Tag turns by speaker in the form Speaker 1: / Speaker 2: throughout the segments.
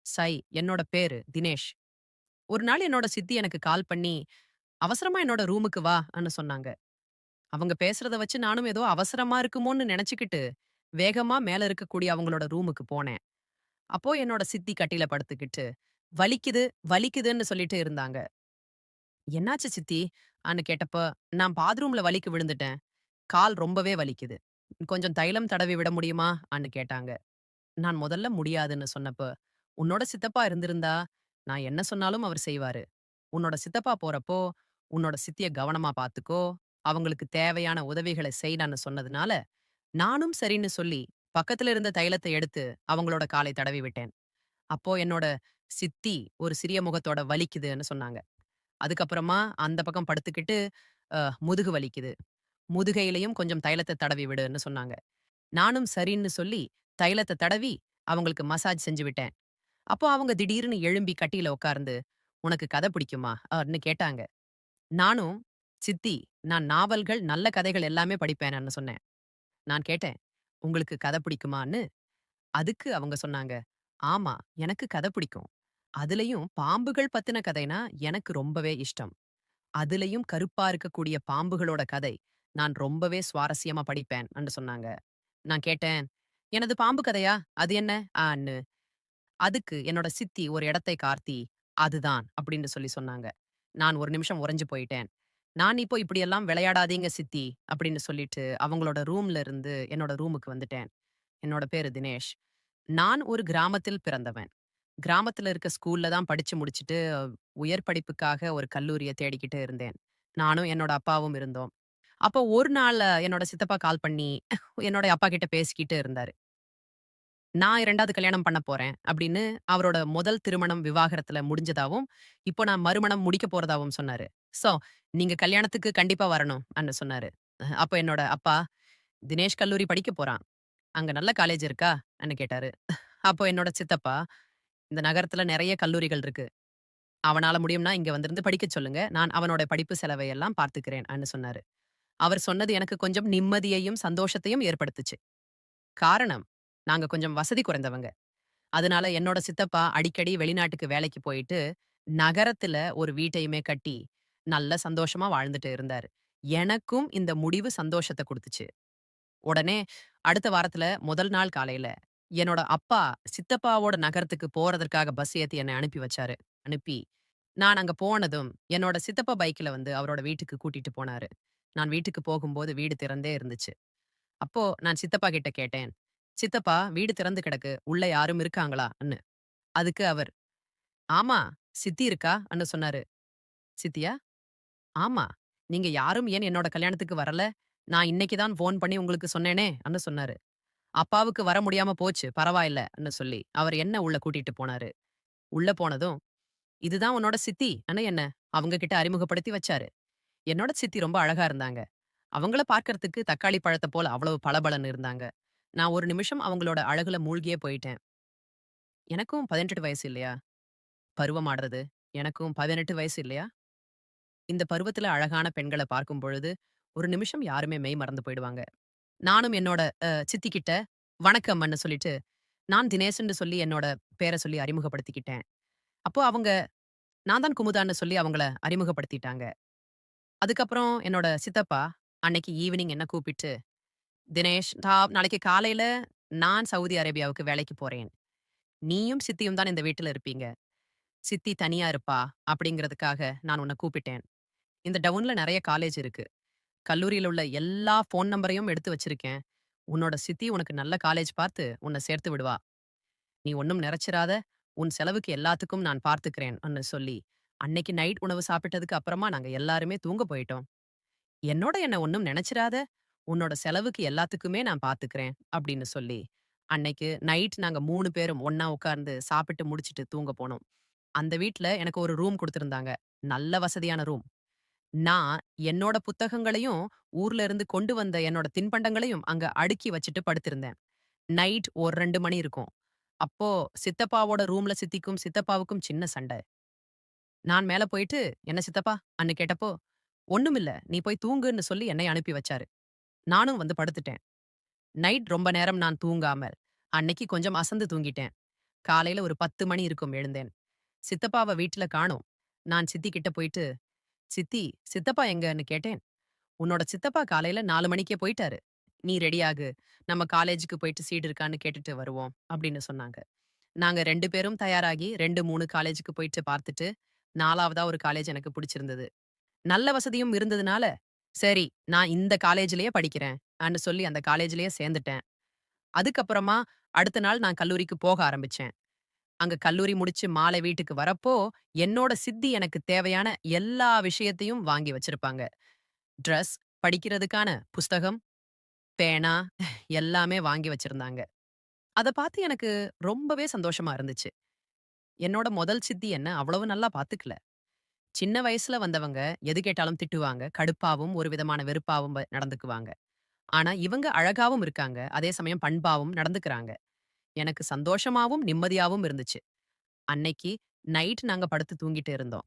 Speaker 1: சை, என்னோட பேரு தினேஷ். ஒரு நாள் என்னோட சித்தி எனக்கு கால் பண்ணி, "அவசரமா என்னோட ரூமுக்கு வான்னு" சொன்னாங்க. அவங்க பேசுறத வச்சு நானும் ஏதோ அவசரமா இருக்குமோன்னு நெனச்சுக்கிட்டு, வேகமா மேல இருக்கக்கூடிய அவங்களோட ரூமுக்கு போனேன். அப்போ என்னோட சித்தி கட்டில்ல படுத்துக்கிட்டு, "வலிக்குது, வலிக்குதுன்னு" சொல்லிட்டு இருந்தாங்க. "என்னாச்சு சித்தி?" ன்னு கேட்டப்ப, "நான் பாத்ரூம்ல வலிக்கி விழுந்துட்டேன். கால் ரொம்பவே வலிக்குது. கொஞ்சம் தைலம் தடவி விட முடியுமா?" கேட்டாங்க. நான் முதல்ல முடியாதுன்னு சொன்னப்ப, "உன்னோட சித்தப்பா இருந்திருந்தா, நான் என்ன சொன்னாலும் அவர் செய்வாரு. உன்னோட சித்தப்பா போறப்போ, உன்னோட சித்திய கவனமா பாத்துக்கோ. அவங்களுக்கு தேவையான உதவிகள செய்டான்னு" சொன்னதுனால, நானும் சரின்னு சொல்லி, பக்கத்துல இருந்த தைலத்த எடுத்து அவங்களோட காலை தடவி விட்டேன். அப்போ என்னோட சித்தி ஒரு சிறிய முகத்தோட "வலிக்குதுன்னு" சொன்னாங்க. அதுக்கப்புறமா அந்த பக்கம் படுத்துக்கிட்டு, "அ முதுகு வலிக்குது. முதுகையிலயும் கொஞ்சம் தைலத்த தடவி விடுன்னு" சொன்னாங்க. நானும் சரின்னு சொல்லி, தைலத்த தடவி, அவங்களுக்கு மசாஜ் செஞ்சு விட்டேன். அப்போ அவங்க திடீர்னு எழும்பி கட்டில்ல உட்கார்ந்து, "உனக்கு கதை பிடிக்குமா?" கேட்டாங்க. நானும், "சித்தி, நான் நாவல்கள், நல்ல கதைகள் எல்லாமே படிப்பேன்னு" சொன்னேன். நான் கேட்டேன், "உங்களுக்கு கதை பிடிக்குமான்னு?" அதுக்கு அவங்க சொன்னாங்க, "ஆமா, எனக்கு கதை பிடிக்கும். அதுலயும் பாம்புகள் பத்தின கதைனா எனக்கு ரொம்பவே இஷ்டம். அதுலயும் கருப்பா இருக்கக்கூடிய பாம்புகளோட கதை, நான் ரொம்பவே சுவாரஸ்யமா படிப்பேன்" சொன்னாங்க. நான் கேட்டேன், "எனது பாம்பு கதையா? அது என்ன?" ஆன்னு. அதுக்கு என்னோட சித்தி ஒரு இடத்தை காட்டி, "அதுதான்" அப்படின்னு சொல்லி சொன்னாங்க. நான் ஒரு நிமிஷம் உறைஞ்சு போயிட்டேன். நான் இப்போ "இப்படியெல்லாம் விளையாடாதீங்க சித்தி" அப்படின்னு சொல்லிட்டு அவங்களோட ரூம்ல இருந்து என்னோட ரூமுக்கு வந்துட்டேன். என்னோட பேரு தினேஷ். நான் ஒரு கிராமத்தில் பிறந்தவன். கிராமத்துல இருக்க ஸ்கூல்ல தான் படிச்சு முடிச்சுட்டு, உயர் படிப்புக்காக ஒரு கல்லூரிய தேடிக்கிட்டு இருந்தேன். நானும் என்னோட அப்பாவும் இருந்தோம். அப்போ ஒரு நாள் என்னோட சித்தப்பா கால் பண்ணி, என்னோட அப்பா கிட்ட பேசிக்கிட்டு இருந்தாரு. நான் 2வது கல்யாணம் பண்ண போறேன் அப்படின்னு அவரோட முதல் திருமணம் விவாகரத்துல முடிஞ்சதாவும், இப்போ நான் மறுமணம் முடிக்க போறதாவும் சொன்னாரு. "சோ, நீங்க கல்யாணத்துக்கு கண்டிப்பா வரணும்" சொன்னாரு. அப்ப என்னோட அப்பா, "தினேஷ் கல்லூரி படிக்க போறான். அங்க நல்ல காலேஜ் இருக்கா?" கேட்டாரு. அப்போ என்னோட சித்தப்பா, "இந்த நகரத்துல நெறைய கல்லூரிகள் இருக்கு. அவனால முடியும்னா இங்க வந்திருந்து படிக்கச் சொல்லுங்க. நான் அவனோட படிப்பு செலவை எல்லாம் பார்த்துக்கிறேன்" சொன்னாரு. அவர் சொன்னது எனக்கு கொஞ்சம் நிம்மதியையும், சந்தோஷத்தையும் ஏற்படுத்துச்சு. காரணம், நாங்க கொஞ்சம் வசதி குறைந்தவங்க. அதனால என்னோட சித்தப்பா அடிக்கடி வெளிநாட்டுக்கு வேலைக்கு போயிட்டு, நகரத்துல ஒரு வீட்டையுமே கட்டி, நல்ல சந்தோஷமா வாழ்ந்துட்டு இருந்தாரு. எனக்கும் இந்த முடிவு சந்தோஷத்த குடுத்துச்சு. உடனே அடுத்த வாரத்துல முதல் நாள் காலையில, என்னோட அப்பா சித்தப்பாவோட நகரத்துக்கு போறதற்காக பஸ் ஏத்தி என்ன அனுப்பி வச்சாரு. அனுப்பி, நான் அங்க போனதும், என்னோட சித்தப்பா பைக்ல வந்து அவரோட வீட்டுக்கு கூட்டிட்டு போனாரு. நான் வீட்டுக்கு போகும்போது வீடு திறந்தே இருந்துச்சு. அப்போ நான் சித்தப்பா கிட்ட கேட்டேன், "சித்தப்பா, வீடு திறந்து கிடக்கு. உள்ள யாரும் இருக்காங்களா?"ன்னு. அதுக்கு அவர், "ஆமா, சித்தி இருக்கா?"ன்னு சொன்னாரு. "சித்தியா? ஆமா. நீங்க யாரும் ஏன் என்னோட கல்யாணத்துக்கு வரல? நான் இன்னைக்கு தான் ஃபோன் பண்ணி உங்களுக்கு சொன்னேனே!"ன்னு சொன்னாரு. அப்பாவுக்கு வர முடியாம போச்சு, பரவாயில்லன்னு சொல்லி, அவர் என்ன உள்ள கூட்டிட்டு போனாரு. உள்ள போனதும், "இதுதான் உன்னோட சித்தி"ன்னு என்ன அவங்க கிட்ட அறிமுகப்படுத்தி வச்சாரு. என்னோட சித்தி ரொம்ப அழகா இருந்தாங்க. அவங்கள பார்க்கறதுக்கு தக்காளி பழத்த போல அவ்வளவு பளபளன்னு இருந்தாங்க. நான் ஒரு நிமிஷம் அவங்களோட அழகுல மூழ்கியே போயிட்டேன். எனக்கும் 18 வயசு இல்லையா? பருவம் ஆடுறது. எனக்கும் 18 வயசு இல்லையா? இந்த பருவத்துல அழகான பெண்கள பார்க்கும் பொழுது, ஒரு நிமிஷம் யாருமே மெய் மறந்து போயிடுவாங்க. நானும் என்னோட சித்திக்கிட்ட வணக்கம்ன்னு சொல்லிட்டு, நான் தினேஷ்ன்னு சொல்லி என்னோட பேர சொல்லி அறிமுகப்படுத்திக்கிட்டேன். அப்போ அவங்க நான் தான் குமுதான்னு சொல்லி அவங்கள அறிமுகப்படுத்திட்டாங்க. அதுக்கப்புறம் என்னோட சித்தப்பா அன்னைக்கு ஈவினிங் என்ன கூப்பிட்டு, "தினேஷ், நாளைக்கு காலையில நான் சவுதி அரேபியாவுக்கு வேலைக்கு போறேன். நீயும் சித்தியும் தான் இந்த வீட்ல இருப்பீங்க. சித்தி தனியா இருப்பா" அப்படிங்கிறதுக்காக நான் உன்ன கூப்பிட்டேன். இந்த டவுன்ல நெறைய காலேஜ் இருக்கு. கல்லூரியில உள்ள எல்லா ஃபோன் நம்பரையும் எடுத்து வச்சிருக்கேன். உன்னோட சித்தி உனக்கு நல்ல காலேஜ் பார்த்து உன்ன சேர்த்து விடுவா. நீ ஒண்ணும் நெனச்சிராத. உன் செலவுக்கு எல்லாத்துக்கும் நான் பார்த்துக்கிறேன்னு சொல்லி, அன்னைக்கு நைட் உணவு சாப்பிட்டதுக்கு அப்புறமா நாங்க எல்லாருமே தூங்க போயிட்டோம். என்ன ஒண்ணும் நெனச்சிராத. உன்னோட செலவுக்கு எல்லாத்துக்குமே நான் பார்த்துக்கிறேன் அப்படின்னு சொல்லி, அன்னைக்கு நைட் நாங்க 3 பேரும் ஒண்ணா உட்கார்ந்து சாப்பிட்டு முடிச்சுட்டு தூங்க போனோம். அந்த வீட்ல எனக்கு ஒரு ரூம் குடுத்திருந்தாங்க. நல்ல வசதியான ரூம். நான் என்னோட புத்தகங்களையும், ஊர்ல இருந்து கொண்டு வந்த என்னோட தின்பண்டங்களையும் அங்க அடுக்கி வச்சுட்டு படுத்திருந்தேன். நைட் ஒரு 2 மணி இருக்கும். அப்போ சித்தப்பாவோட ரூம்ல சித்திக்கும், சித்தப்பாவுக்கும் சின்ன சண்டை. நான் மேல போயிட்டு, "என்ன சித்தப்பா?"ன்னு கேட்டப்போ, "ஒண்ணுமில்ல. நீ போய் தூங்குன்னு" சொல்லி என்னை அனுப்பி வச்சாரு. நானும் வந்து படுத்துட்டேன். நைட் ரொம்ப நேரம் நான் தூங்காமல், அன்னைக்கு கொஞ்சம் அசந்து தூங்கிட்டேன். காலையில ஒரு 10 மணி இருக்கும் எழுந்தேன். சித்தப்பாவ வீட்ல காணோம். நான் சித்தி கிட்ட போயிட்டு, "சித்தி, சித்தப்பா எங்கன்னு?" கேட்டேன். "உன்னோட சித்தப்பா காலையில 4 மணிக்கே போயிட்டாரு. நீ ரெடி ஆகு. நம்ம காலேஜுக்கு போயிட்டு சீட் இருக்கான்னு கேட்டுட்டு வருவோம்." அப்படின்னு சொன்னாங்க. நாங்க 2 பேரும் தயாராகி 2, 3 காலேஜுக்கு போயிட்டு பார்த்துட்டு, 4வதா ஒரு காலேஜ் எனக்கு பிடிச்சிருந்தது. நல்ல வசதியும் இருந்ததுனால, சரி நான் இந்த காலேஜ்லயே படிக்கிறேன் அன்னு சொல்லி அந்த காலேஜ்லயே சேர்ந்துட்டேன். அதுக்கப்புறமா அடுத்த நாள் நான் கல்லூரிக்கு போக ஆரம்பிச்சேன். அங்க கல்லூரி முடிச்சு மாலை வீட்டுக்கு வரப்போ, என்னோட சித்தி எனக்கு தேவையான எல்லா விஷயத்தையும் வாங்கி வச்சிருப்பாங்க. ட்ரெஸ், படிக்கிறதுக்கான புஸ்தகம், பேனா எல்லாமே வாங்கி வச்சிருந்தாங்க. அத பார்த்து எனக்கு ரொம்பவே சந்தோஷமா இருந்துச்சு. என்னோட முதல் சித்தி என்ன அவ்வளவு நல்லா பார்த்துக்கல. சின்ன வயசுல வந்தவங்க எது கேட்டாலும் திட்டுவாங்க. கடுப்பாவும், ஒரு விதமான வெறுப்பாவும் நடந்துக்குவாங்க. ஆனா இவங்க அழகாவும் இருக்காங்க. அதே சமயம் பண்பாவும் நடந்துக்கிறாங்க. எனக்கு சந்தோஷமாவும், நிம்மதியாவும் இருந்துச்சு. அன்னைக்கு நைட் நாங்க படுத்து தூங்கிட்டு இருந்தோம்.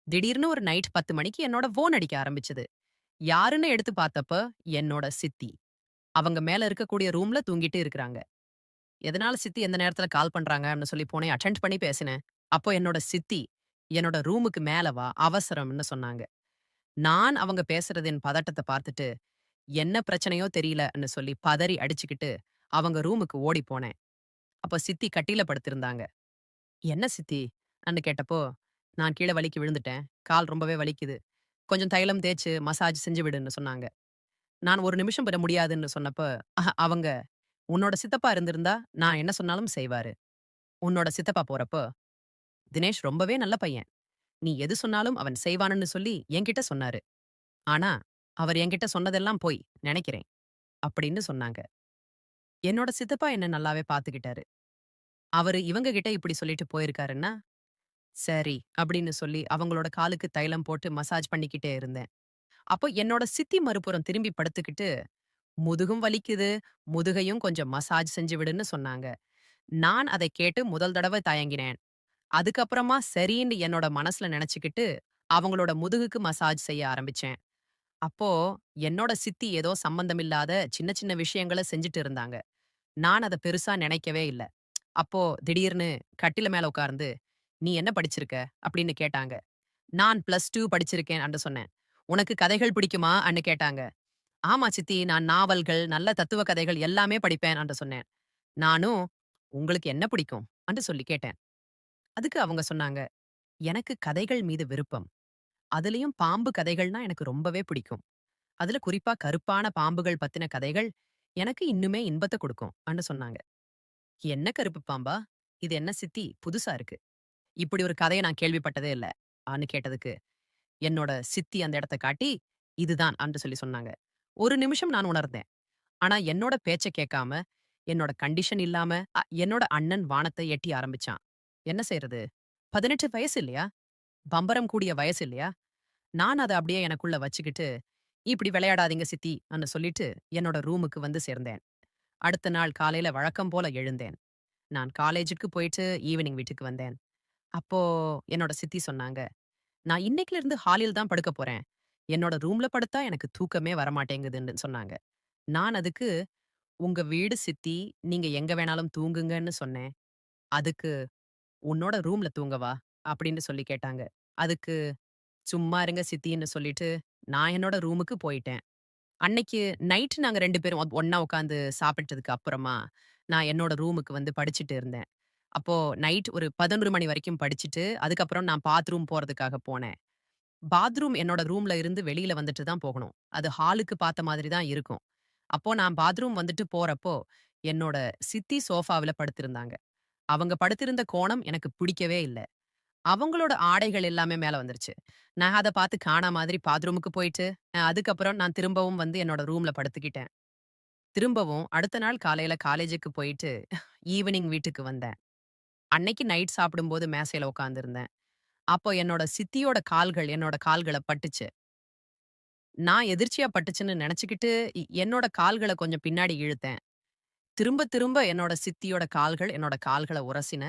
Speaker 1: திடீர்னு ஒரு நைட் 10 மணிக்கு என்னோட ஃபோன் அடிக்க ஆரம்பிச்சது. யாருன்னு எடுத்து பார்த்தப்ப, என்னோட சித்தி. அவங்க மேல இருக்கக்கூடிய ரூம்ல தூங்கிட்டு இருக்குறாங்க. எதனால சித்தி எந்த நேரத்துல கால் பண்றாங்கன்னு சொல்லி போனேன். அட்டெண்ட் பண்ணி பேசினேன். அப்போ என்னோட சித்தி, "என்னோட ரூமுக்கு மேல வா, அவசரம்ன்னு" சொன்னாங்க. நான் அவங்க பேசுறதின் பதட்டத்த பார்த்துட்டு, என்ன பிரச்சனையோ தெரியலன்னு சொல்லி பதறி அடிச்சுக்கிட்டு, அவங்க ரூமுக்கு ஓடி போனேன். அப்ப சித்தி கட்டில்ல படுத்திருந்தாங்க. "என்ன சித்தி?" அன்னு கேட்டப்போ, "நான் கீழ வழுக்கி விழுந்துட்டேன். கால் ரொம்பவே வலிக்குது. கொஞ்சம் தைலம் தேய்ச்சு மசாஜ் செஞ்சு விடுன்னு" சொன்னாங்க. நான் 1 நிமிஷம் விட முடியாதுன்னு சொன்னப்ப, அவங்க, "உன்னோட சித்தப்பா இருந்திருந்தா, நான் என்ன சொன்னாலும் செய்வாரு. உன்னோட சித்தப்பா போறப்போ, தினேஷ் ரொம்பவே நல்ல பையன். நீ எது சொன்னாலும் அவன் செய்வான்னு சொல்லி என்கிட்ட சொன்னாரு. ஆனா, அவர் என்கிட்ட சொன்னதெல்லாம் பொய், நெனைக்கிறேன்." அப்படின்னு சொன்னாங்க. என்னோட சித்தப்பா என்ன நல்லாவே பாத்துக்கிட்டாரு. அவரு இவங்க கிட்ட இப்படி சொல்லிட்டு போயிருக்காருன்னா, சரி அப்படின்னு சொல்லி அவங்களோட காலுக்கு தைலம் போட்டு மசாஜ் பண்ணிக்கிட்டே இருந்தேன். அப்போ என்னோட சித்தி மறுபுறம் திரும்பி படுத்துக்கிட்டு, "முதுகும் வலிக்குது, முதுகையும் கொஞ்சம் மசாஜ் செஞ்சு விடுன்னு" சொன்னாங்க. நான் அதை கேட்டு முதல் தடவ தயங்கினேன். அதுக்கப்புறமா சரின்னு என்னோட மனசுல நெனச்சுக்கிட்டு, அவங்களோட முதுகுக்கு மசாஜ் செய்ய ஆரம்பிச்சேன். அப்போ என்னோட சித்தி ஏதோ சம்மந்தமில்லாத சின்ன சின்ன விஷயங்கள செஞ்சுட்டு இருந்தாங்க. நான் அத பெருசா நெனைக்கவே இல்ல. அப்போ திடீர்னு கட்டில மேல உட்கார்ந்து, "நீ என்ன படிச்சிருக்க?" அப்படின்னு கேட்டாங்க. நான் +2 படிச்சிருக்கேன் அன்னு சொன்னேன். "உனக்கு கதைகள் பிடிக்குமா?" அன்னு கேட்டாங்க. "ஆமா சித்தி, நான் நாவல்கள், நல்ல தத்துவ கதைகள் எல்லாமே படிப்பேன்" அன்று சொன்னேன். நானும், "உங்களுக்கு என்ன பிடிக்கும்?" அன்று சொல்லி கேட்டேன். அதுக்கு அவங்க சொன்னாங்க, "எனக்கு கதைகள் மீது விருப்பம். அதுலயும் பாம்பு கதைகள்னா எனக்கு ரொம்பவே பிடிக்கும். அதுல குறிப்பா கருப்பான பாம்புகள் பத்தின கதைகள் எனக்கு இன்னுமே இன்பத்த குடுக்கும்" அன்னு சொன்னாங்க. "என்ன கருப்பு பாம்பா? இது என்ன சித்தி புதுசா இருக்கு. இப்படி ஒரு கதைய நான் கேள்விப்பட்டதே இல்ல" அன்னு கேட்டதுக்கு, என்னோட சித்தி அந்த இடத்த காட்டி, "இதுதான்" அன்று சொல்லி சொன்னாங்க. ஒரு நிமிஷம் நான் உணர்ந்தேன். ஆனா என்னோட பேச்ச கேட்காம, என்னோட கண்டிஷன் இல்லாம, என்னோட அண்ணன் வானத்த எட்டி ஆரம்பிச்சான். என்ன செய்றது? 18 வயசு இல்லையா? பம்பரம் கூடிய வயசு இல்லையா? நான் அத அப்படியே எனக்குள்ள வச்சுக்கிட்டு, "இப்படி விளையாடாதீங்க சித்தி"ன்னு சொல்லிட்டு என்னோட ரூமுக்கு வந்து சேர்ந்தேன். அடுத்த நாள் காலையில வழக்கம் போல எழுந்தேன். நான் காலேஜுக்கு போயிட்டு ஈவினிங் வீட்டுக்கு வந்தேன். அப்போ என்னோட சித்தி சொன்னாங்க, "நான் இன்னைக்குல இருந்து ஹாலில் தான் படுக்கப் போறேன். என்னோட ரூம்ல படுத்தா எனக்கு தூக்கமே வரமாட்டேங்குதுன்னு" சொன்னாங்க. நான் அதுக்கு, "உங்க வீடு சித்தி, நீங்க எங்க வேணாலும் தூங்குங்கன்னு சொன்னேன். அதுக்கு உன்னோட ரூம்ல தூங்கவா?" அப்படின்னு சொல்லி கேட்டாங்க. அதுக்கு, "சும்மா இருங்க சித்தின்னு" சொல்லிட்டு நான் என்னோட ரூமுக்கு போயிட்டேன். அன்னைக்கு நைட் நாங்க 2 பேரும் ஒண்ணா உட்காந்து சாப்பிட்டதுக்கு அப்புறமா, நான் என்னோட ரூமுக்கு வந்து படிச்சுட்டு இருந்தேன். அப்போ நைட் ஒரு 11 மணி வரைக்கும் படிச்சுட்டு, அதுக்கப்புறம் நான் பாத்ரூம் போறதுக்காக போனேன். பாத்ரூம் என்னோட ரூம்ல இருந்து வெளியில வந்துட்டு தான் போகணும். அது ஹாலுக்கு பார்த்த மாதிரி தான் இருக்கும். அப்போ நான் பாத்ரூம் வந்துட்டு போறப்போ, என்னோட சித்தி சோஃபாவுல படுத்திருந்தாங்க. அவங்க படுத்திருந்த கோணம் எனக்கு பிடிக்கவே இல்ல. அவங்களோட ஆடைகள் எல்லாமே மேல வந்துருச்சு. நான் அத பார்த்து காணா மாதிரி பாத்ரூமுக்கு போயிட்டு, அதுக்கப்புறம் நான் திரும்பவும் வந்து என்னோட ரூம்ல படுத்துக்கிட்டேன். திரும்பவும் அடுத்த நாள் காலையில காலேஜுக்கு போயிட்டு, ஈவினிங் வீட்டுக்கு வந்தேன். அன்னைக்கு நைட் சாப்பிடும்போது மேசையில உட்கார்ந்திருந்தேன். அப்போ என்னோட சித்தியோட கால்கள் என்னோட கால்கள பட்டுச்சு. நான் எதிர்ச்சியா பட்டுச்சுன்னு நெனச்சுக்கிட்டு, என்னோட கால்கள கொஞ்சம் பின்னாடி இழுத்தேன். திரும்ப திரும்ப என்னோட சித்தியோட கால்கள் என்னோட கால்கள உரசின.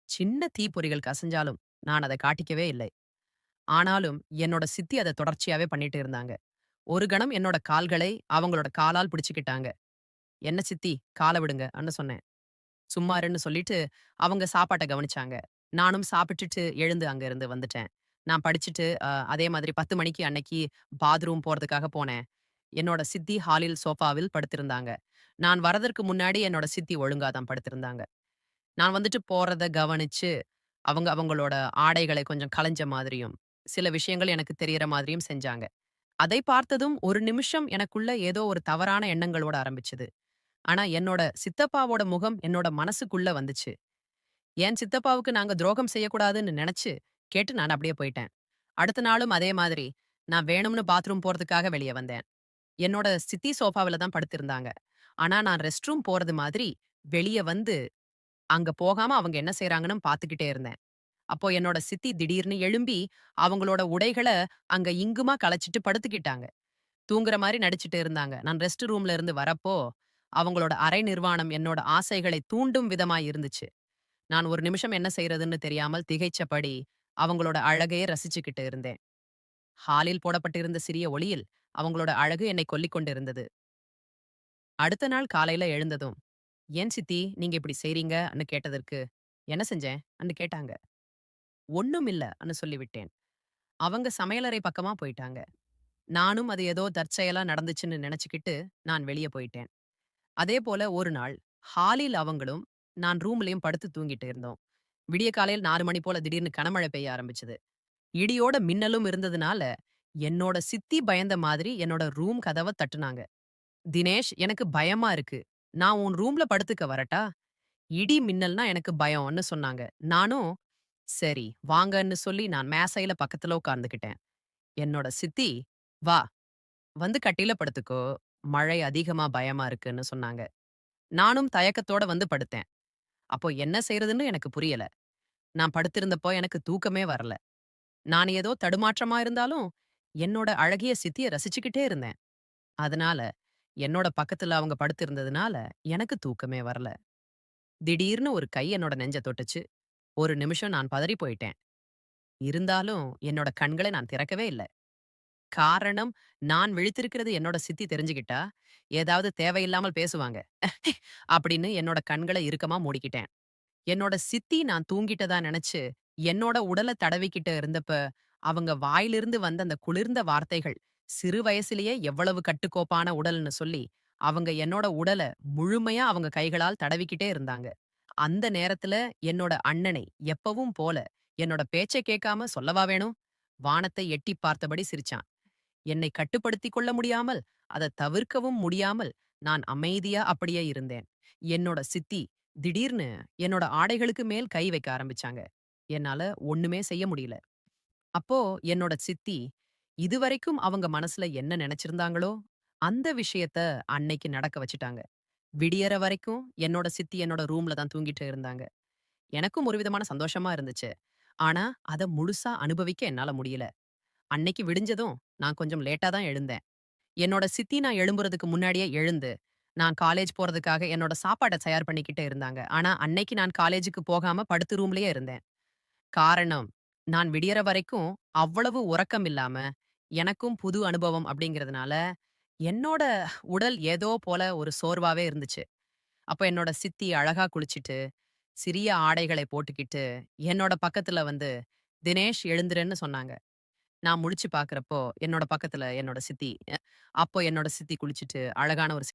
Speaker 1: சின்ன தீப்பொறிகள் கசிஞ்சாலும், நான் அத காட்டிக்கவே இல்லை. ஆனாலும் என்னோட சித்தி அத தொடர்ச்சியாவே பண்ணிட்டு இருந்தாங்க. ஒரு கணம் என்னோட கால்களை அவங்களோட காலால் பிடிச்சுக்கிட்டாங்க. "என்ன சித்தி, கால விடுங்க" அன்னு சொன்னேன். சும்மா இருன்னு சொல்லிட்டு அவங்க சாப்பாட்ட கவனிச்சாங்க. நானும் சாப்பிட்டுட்டு எழுந்து அங்க இருந்து வந்துட்டேன். நான் படிச்சுட்டு அதே மாதிரி 10 மணிக்கு அன்னைக்கு பாத்ரூம் போறதுக்காக போனேன். என்னோட சித்தி ஹாலில் சோஃபாவில் படுத்திருந்தாங்க. நான் வரதற்கு முன்னாடி என்னோட சித்தி ஒழுங்கா தான் படுத்திருந்தாங்க. நான் வந்துட்டு போறத கவனிச்சு, அவங்க அவங்களோட ஆடைகளை கொஞ்சம் கலஞ்ச மாதிரியும், சில விஷயங்கள் எனக்கு தெரியற மாதிரியும் செஞ்சாங்க. அதை பார்த்ததும் ஒரு நிமிஷம் எனக்குள்ள ஏதோ ஒரு தவறான எண்ணங்களோட ஆரம்பிச்சது. ஆனா என்னோட சித்தப்பாவோட முகம் என்னோட மனசுக்குள்ள வந்துச்சு. என் சித்தப்பாவுக்கு நாங்க துரோகம் செய்யக்கூடாதுன்னு நெனச்சு, கேட்டு நான் அப்படியே போயிட்டேன். அடுத்த நாளும் அதே மாதிரி, நான் வேணும்னு பாத்ரூம் போறதுக்காக வெளிய வந்தேன். என்னோட சித்தி சோஃபாவுல தான் படுத்திருந்தாங்க. ஆனா நான் ரெஸ்ட் ரூம் போறது மாதிரி, வெளிய வந்து, அங்க போகாம அவங்க என்ன செய்றாங்கன்னு பாத்துக்கிட்டே இருந்தேன். அப்போ என்னோட சித்தி திடீர்னு எழும்பி, அவங்களோட உடைகள அங்க இங்குமா கலச்சிட்டு படுத்துக்கிட்டாங்க. தூங்குற மாரி நடிச்சுட்டு இருந்தாங்க. நான் ரெஸ்ட் ரூம்ல இருந்து வரப்போ, அவங்களோட அரை நிர்வாணம் என்னோட ஆசைகளை தூண்டும் விதமாய் இருந்துச்சு. நான் ஒரு நிமிஷம் என்ன செய்றதுன்னு தெரியாமல் திகைச்சபடி, அவங்களோட அழகையே ரசிச்சுக்கிட்டு இருந்தேன். ஹாலில் போடப்பட்டிருந்த சிறிய ஒளியில், அவங்களோட அழகு என்னை கொல்லிக் கொண்டிருந்தது. அடுத்த நாள் காலையில எழுந்ததும், "ஏன் சித்தி நீங்க இப்படி செய்றீங்கன்னு?" கேட்டதற்கு, "என்ன செஞ்சேன்?" ன்னு கேட்டாங்க. "ஒண்ணும் இல்ல"ன்னு சொல்லிவிட்டேன். அவங்க சமையலறை பக்கமா போயிட்டாங்க. நானும் அது ஏதோ தற்செயலா நடந்துச்சுன்னு நெனச்சுக்கிட்டு, நான் வெளிய போயிட்டேன். அதே போல ஒரு நாள், ஹாலில் அவங்களும், நான் ரூம்லயும் படுத்து தூங்கிட்டு இருந்தோம். விடிய காலையில் 4 மணி போல திடீர்னு கனமழை பெய்ய ஆரம்பிச்சது. இடியோட மின்னலும் இருந்ததுனால, என்னோட சித்தி பயந்த மாதிரி என்னோட ரூம் கதவ தட்டுனாங்க. "தினேஷ், எனக்கு பயமா இருக்கு. நான் உன் ரூம்ல படுத்துக்க வரட்டா? இடி, மின்னல்னா எனக்கு பயம்ன்னு" சொன்னாங்க. நானும், "சரி வாங்கன்னு" சொல்லி நான் மேசையில பக்கத்துல உட்கார்ந்துக்கிட்டேன். என்னோட சித்தி, "வா, வந்து கட்டில்ல படுத்துக்கோ. மழை அதிகமா பயமா இருக்குன்னு" சொன்னாங்க. நானும் தயக்கத்தோட வந்து படுத்தேன். அப்போ என்ன செய்றதுன்னு எனக்கு புரியல. நான் படுத்திருந்தப்போ எனக்கு தூக்கமே வரல. நான் ஏதோ தடுமாற்றமா இருந்தாலும், என்னோட அழகிய சித்திய ரசிச்சுக்கிட்டே இருந்தேன். அதனால, என்னோட பக்கத்துல அவங்க படுத்திருந்ததுனால, எனக்கு தூக்கமே வரல. திடீர்னு ஒரு கை என்னோட நெஞ்ச தொட்டுச்சு. ஒரு நிமிஷம் நான் பதறி போயிட்டேன். இருந்தாலும், என்னோட கண்கள நான் திறக்கவே இல்ல. காரணம், நான் விழித்திருக்கிறது என்னோட சித்தி தெரிஞ்சுகிட்டா, ஏதாவது தேவையில்லாமல் பேசுவாங்க. அப்படின்னு என்னோட கண்கள இறுக்கமா மூடிக்கிட்டேன். என்னோட சித்தி நான் தூங்கிட்டதா நெனச்சு, என்னோட உடல தடவிக்கிட்டு இருந்தப்ப, அவங்க வாயிலிருந்து வந்த அந்த குளிர்ந்த வார்த்தைகள், சிறு வயசிலேயே எவ்வளவு கட்டுக்கோப்பான உடல்னு சொல்லி, அவங்க என்னோட உடல முழுமையா அவங்க கைகளால் தடவிக்கிட்டே இருந்தாங்க. அந்த நேரத்துல என்னோட அண்ணனை எப்பவும் போல, என்னோட பேச்ச கேட்காம சொல்லவா வேணும்? வானத்தை எட்டிப் பார்த்தபடி சிரிச்சான். என்னை கட்டுப்படுத்திக் கொள்ள முடியாமல், அத தவிர்க்கவும் முடியாமல், நான் அமைதியா அப்படியே இருந்தேன். என்னோட சித்தி திடீர்னு என்னோட ஆடைகளுக்கு மேல் கை வைக்க ஆரம்பிச்சாங்க. என்னால ஒண்ணுமே செய்ய முடியல. அப்போ என்னோட சித்தி, இதுவரைக்கும் அவங்க மனசுல என்ன நெனச்சிருந்தாங்களோ, அந்த விஷயத்த அன்னைக்கு நடக்க வச்சுட்டாங்க. விடியற வரைக்கும் என்னோட சித்தி என்னோட ரூம்ல தான் தூங்கிட்டு இருந்தாங்க. எனக்கும் ஒரு விதமான சந்தோஷமா இருந்துச்சு. ஆனா, அத முழுசா அனுபவிக்க என்னால முடியல. அன்னைக்கு விடிஞ்சதும் நான் கொஞ்சம் லேட்டா தான் எழுந்தேன். என்னோட சித்தி நான் எழும்புறதுக்கு முன்னாடியே எழுந்து, நான் காலேஜ் போறதுக்காக என்னோட சாப்பாட்ட தயார் பண்ணிக்கிட்டு இருந்தாங்க. ஆனா, அன்னைக்கு நான் காலேஜுக்கு போகாம படுத்து ரூம்லயே இருந்தேன். காரணம், நான் விடியற வரைக்கும் அவ்வளவு உறக்கம் இல்லாம, எனக்கும் புது அனுபவம் அப்படிங்கிறதுனால, என்னோட உடல் ஏதோ போல ஒரு சோர்வாவே இருந்துச்சு. அப்ப என்னோட சித்தி அழகா குளிச்சுட்டு, சிறிய ஆடைகளை போட்டுக்கிட்டு, என்னோட பக்கத்துல வந்து, "தினேஷ் எழுந்துருன்னு" சொன்னாங்க. நான் முழிச்சு பார்க்கிறப்போ, என்னோட பக்கத்துல என்னோட சித்தி. அப்போ என்னோட சித்தி குளிச்சுட்டு, அழகான ஒரு